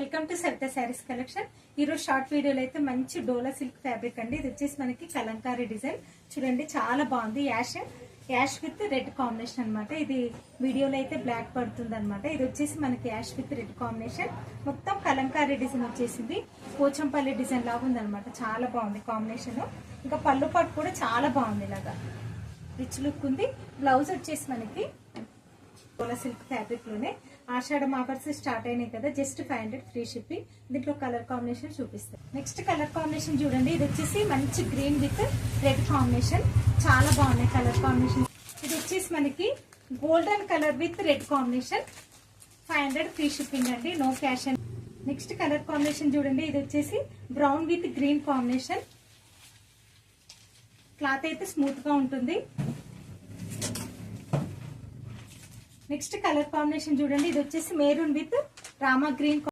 Welcome to Saritha saris collection. ఈ రోజు short వీడియోలో అయితే మంచి డోలా సిల్క్ ఫ్యాబ్రిక్ అండి. ఇది వచ్చేసి మనకి కలంకారీ డిజైన్ చూడండి, చాలా బాగుంది. యాష్ విత్ రెడ్ కాంబినేషన్ అన్నమాట. ఇది వీడియోలో అయితే బ్లాక్ పడుతుంది అనమాట. ఇది వచ్చేసి మనకి యాష్ విత్ రెడ్ కాంబినేషన్, మొత్తం కలంకారీ డిజైన్ వచ్చేసింది. పోచంపల్లి డిజైన్ లాగా ఉంది అనమాట. చాలా బాగుంది కాంబినేషన్. ఇంకా పళ్ళు పాటు కూడా చాలా బాగుంది, ఇలాగా రిచ్ లుక్ ఉంది. బ్లౌజ్ వచ్చేసి మనకి డోలా సిల్క్ ఫ్యాబ్రిక్ లోనే ఆషాఢం ఆఫర్స్ స్టార్ట్ అయినాయి కదా, జస్ట్ 500 ఫ్రీ షిప్పింగ్. దీంట్లో కలర్ కాంబినేషన్ చూపిస్తాను. నెక్స్ట్ కలర్ కాంబినేషన్ చూడండి, ఇది వచ్చేసి మంచి గ్రీన్ విత్ రెడ్ కాంబినేషన్, చాలా బాగున్నాయి కలర్ కాంబినేషన్. ఇది వచ్చేసి మనకి golden colour with red combination, 500 free shipping అండి, నో క్యాష్ అండి. నెక్స్ట్ కలర్ కాంబినేషన్ చూడండి, ఇది వచ్చేసి brown with green combination. Cloth అయితే స్మూత్ గా ఉంటుంది. నెక్స్ట్ కలర్ కాంబినేషన్ చూడండి, ఇది వచ్చేసి మెరూన్ విత్ రామా గ్రీన్